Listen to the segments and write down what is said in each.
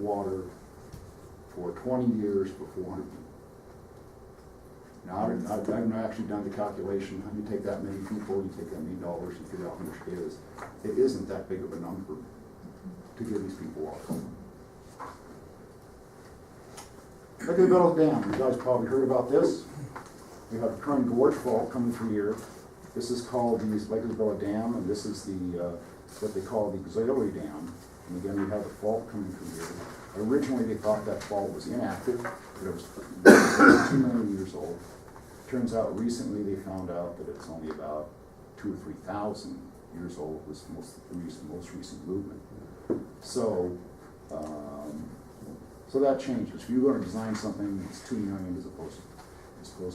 water for 20 years for 400 people. Now, I've actually done the calculation. You take that many people, you take that many dollars, you figure out how much it is. It isn't that big of a number to give these people water. Look at the Bellows Dam. You guys probably heard about this. We have a current gorge fault coming through here. This is called the Lake Isabella Dam, and this is the what they call the auxiliary dam. And again, we have a fault coming through here. Originally, they thought that fault was inactive, but it was 2 million years old. Turns out recently they found out that it's only about 2,000 or 3,000 years old. Was the most recent movement. So, so that changes. If you're going to design something that's 2 million as opposed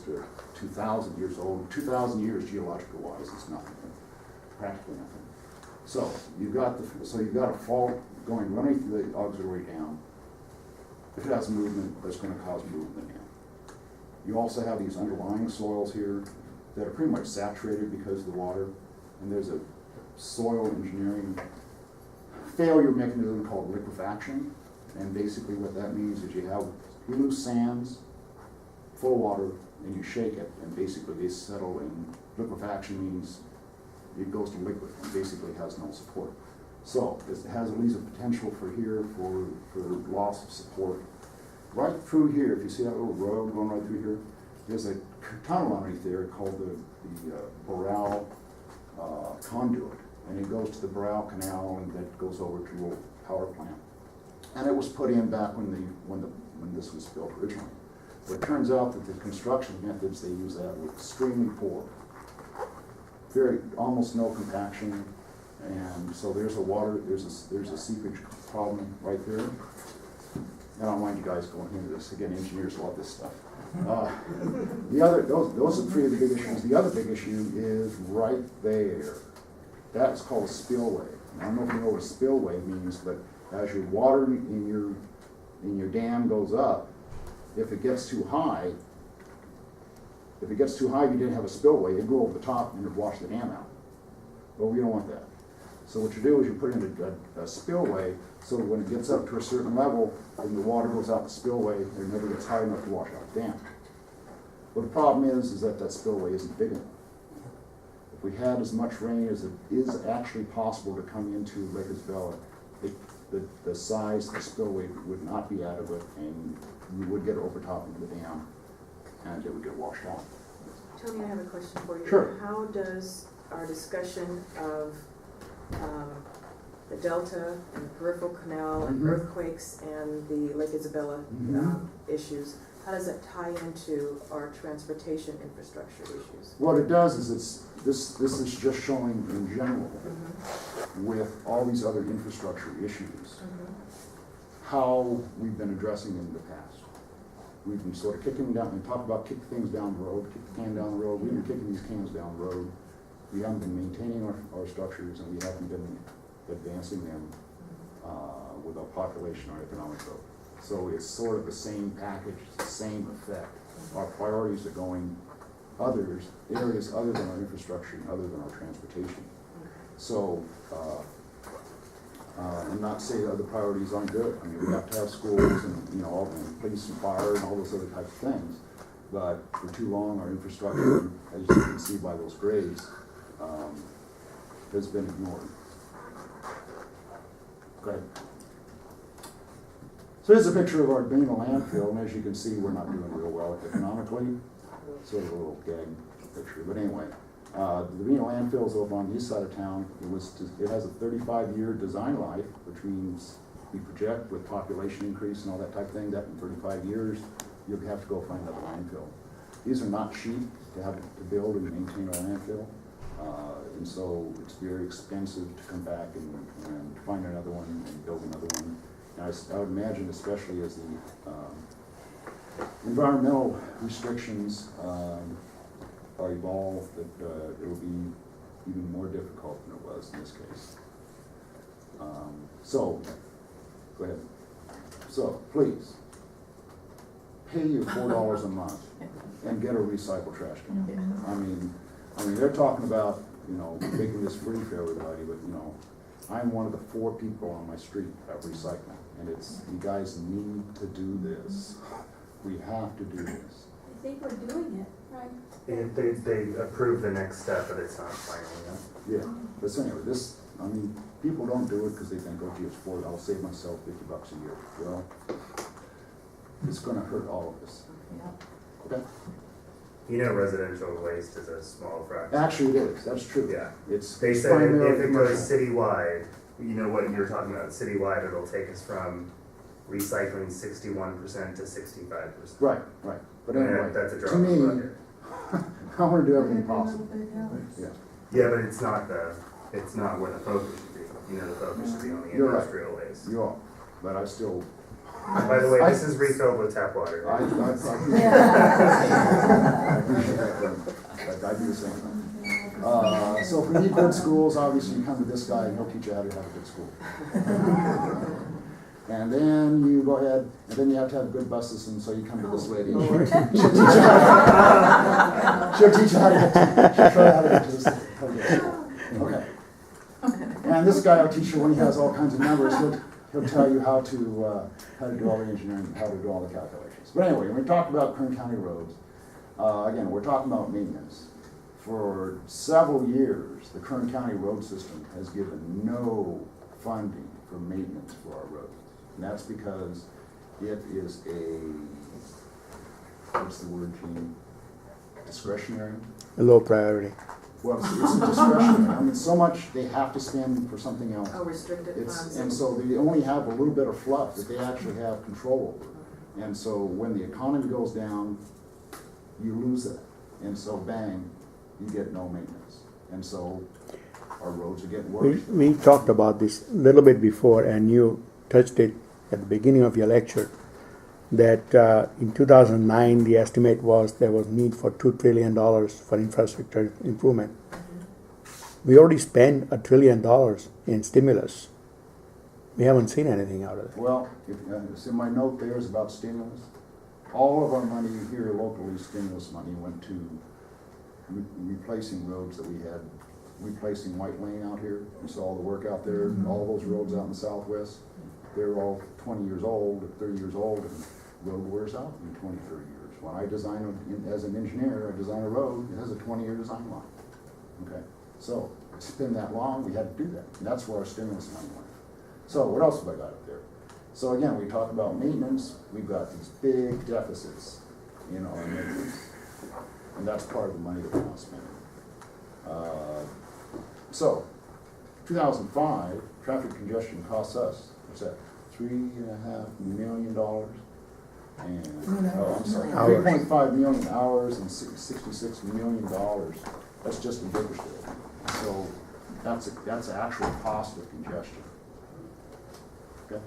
to 2,000 years old, 2,000 years geological wise is nothing, practically nothing. So you've got a fault going running through the auxiliary dam. If it has movement, that's going to cause movement in. You also have these underlying soils here that are pretty much saturated because of the water, and there's a soil engineering failure mechanism called liquefaction. And basically what that means is you lose sands full of water and you shake it, and basically they settle, and liquefaction means it goes to liquid and basically has no support. So it has at least a potential for here for loss of support. Right through here, if you see that little road going right through here, there's a tunnel underneath there called the Boreal conduit, and it goes to the Boreal Canal, and that goes over to a little power plant. And it was put in back when this was built originally. But it turns out that the construction methods they use that were extremely poor. Almost no compaction, and so there's a seepage problem right there. I don't mind you guys going into this. Again, engineers love this stuff. Those are three of the big issues. The other big issue is right there. That's called a spillway. I don't know if you know what a spillway means, but as your water in your dam goes up, if it gets too high, you didn't have a spillway, it'd go over the top and it'd wash the dam out. Well, we don't want that. So what you do is you put in a spillway, so that when it gets up to a certain level and the water goes out the spillway, it never gets high enough to wash out the dam. Well, the problem is that spillway isn't big enough. If we had as much rain as it is actually possible to come into Lake Isabella, the size of the spillway would not be adequate, and you would get overtopping the dam, and it would get washed out. Tony, I have a question for you. Sure. How does our discussion of the Delta and the peripheral canal and earthquakes and the Lake Isabella issues, how does that tie into our transportation infrastructure issues? What it does is this is just showing in general with all these other infrastructure issues how we've been addressing them in the past. We've been sort of kicking down, and talk about kick things down the road, kick the can down the road. We've been kicking these cans down the road. We haven't been maintaining our structures, and we haven't been advancing them with our population or economic growth. So it's sort of the same package, the same effect. Our priorities are going areas other than our infrastructure and other than our transportation. So I'm not saying other priorities aren't good. I mean, we have to have schools and all the police and fire and all those other types of things. But for too long, our infrastructure, as you can see by those grades, has been ignored. Okay. So here's a picture of our Bena landfill, and as you can see, we're not doing real well economically. Sort of a little gag picture, but anyway. The Bena landfill is over on the east side of town. It has a 35-year design life, which means we project with population increase and all that type of thing, that in 35 years, you'll have to go find another landfill. These are not cheap to build and maintain a landfill, and so it's very expensive to come back and find another one and build another one. And I would imagine, especially as the environmental restrictions are evolved, that it will be even more difficult than it was in this case. So, go ahead. So, please, pay your $4 a month and get a recycled trash can. I mean, they're talking about, making this free for everybody, but, I'm one of the 4 people on my street at recycling, and it's, you guys need to do this. We have to do this. I think we're doing it, right? They approved the next step, but it's not final yet. Yeah, but so anyway, this, I mean, people don't do it because they think, oh gee, it's $4, I'll save myself $50 a year. Well, it's gonna hurt all of us, okay? You know, residential waste is a small fraction. Actually, it is, that's true. Yeah. It's They said primarily if it goes commercial. citywide, you know what you're talking about, citywide, it'll take us from recycling 61% to 65%. Right, but anyway, That's a drop to in the me, bucket. I wanna do everything possible, yeah. Yeah, but it's not where the focus should be. You know, the focus should be on the You're right. industrial waste. You are, but I still, By the way, this is refilled with tap water. I right? appreciate that, but I do the same thing. So if we need good schools, obviously you come to this guy and he'll teach you how to have a good school. And then you go ahead, and then you have to have good bus systems, so you come to this lady. She'll teach you how to get she'll show you how to get to this. Okay. And this guy will teach you when he has all kinds of numbers, he'll tell you how to do all the engineering, how to do all the calculations. But anyway, when we talk about Kern County roads, again, we're talking about maintenance. For several years, the Kern County road system has given no funding for maintenance for our roads. And that's because it is what's the word, Gene? Discretionary? A low priority. Well, it's discretionary. I mean, so much they have to spend for something else. Oh, restricted funds. And so they only have a little bit of fluff that they actually have control over. And so when the economy goes down, you lose that. And so bang, you get no maintenance. And so our roads are getting worse. We talked about this a little bit before, and you touched it at the beginning of your lecture, that in 2009, the estimate was there was need for $2 trillion for infrastructure improvement. We already spent $1 trillion in stimulus. We haven't seen anything out of it. Well, it's in my note there is about stimulus. All of our money here locally, stimulus money, went to replacing roads that we had, replacing White Lane out here. We saw all the work out there, all those roads out in the southwest. They're all 20 years old, 30 years old, and road wears out in 20, 30 years. When I design, as an engineer, I design a road, it has a 20-year design line. Okay, so it's been that long, we had to do that. And that's where our stimulus money went. So what else have I got up there? So again, we talk about maintenance, we've got these big deficits in our maintenance. And that's part of the money that we're not spending. So, 2005, traffic congestion costs us, what's that, $3.5 million? And, oh, I'm sorry, Hours. 3.5 million hours and $66 million. That's just in Bakersfield. So that's the actual cost of congestion. Okay.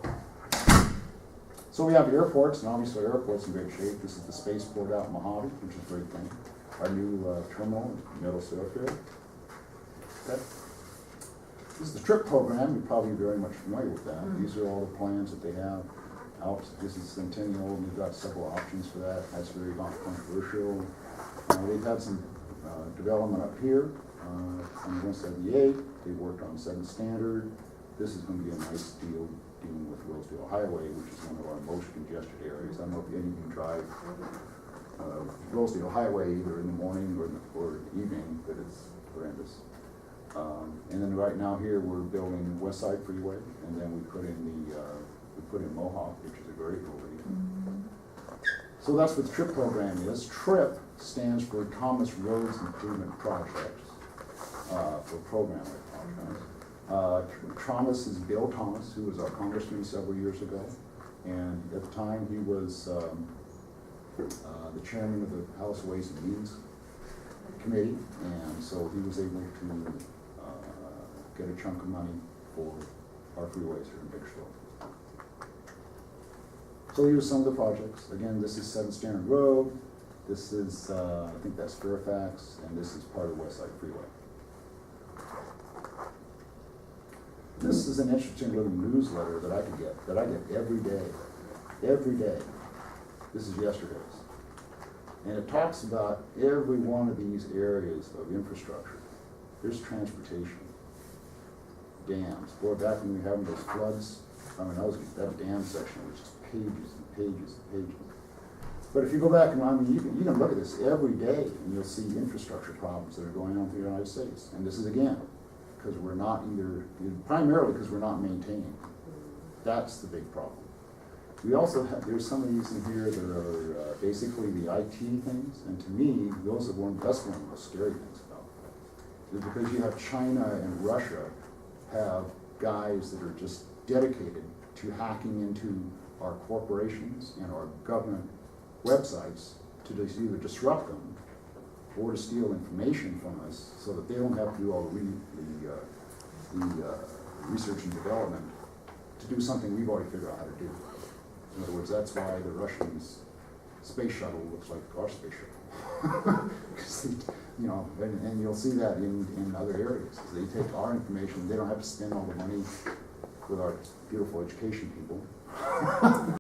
So we have airports, and obviously our airport's in great shape. This is the spaceport out in Mojave, which is a great thing. Our new terminal in Middlesex Airfield. Okay. This is the TRIP program. You're probably very much familiar with that. These are all the plans that they have out. This is Centennial, and we've got several options for that. That's very controversial. They've had some development up here on 178. They worked on 7th Standard. This is going to be a nice deal dealing with Rosedale Highway, which is one of our most congested areas. I don't know if any of you drive Rosedale Highway either in the morning or evening, but it's horrendous. And then right now here we're building West Side Freeway, and then we put in Mohawk, which is a very cool region. So that's what the TRIP program is. TRIP stands for Thomas Roads Improvement Projects, for program like Thomas is Bill Thomas, who was our congressman several years ago, and at the time he was the chairman of the House Ways and Means Committee, and so he was able to get a chunk of money for our freeways here in Bakersfield. So here's some of the projects. Again, this is 7th Standard Road. This is, I think that's Fairfax, and this is part of West Side Freeway. This is an interesting little newsletter that I get every day. Every day. This is yesterday's. And it talks about every one of these areas of infrastructure. There's transportation. dams. Boy, back when we were having those floods, I mean, that dam section was just pages and pages and pages. But if you go back and, I mean, you can look at this every day and you'll see infrastructure problems that are going on through the United States. And this is again, because we're not primarily because we're not maintaining. That's the big problem. We also have, there's some of these in here that are basically the IT things, and to me, that's one of the most scary things about it. Is because you have China and Russia have guys that are just dedicated to hacking into our corporations and our government websites to just either disrupt them or to steal information from us so that they don't have to do all the research and development to do something we've already figured out how to do. In other words, that's why the Russians' space shuttle looks like our space shuttle. You know, and you'll see that in other areas. They take our information, they don't have to spend all the money with our beautiful education people.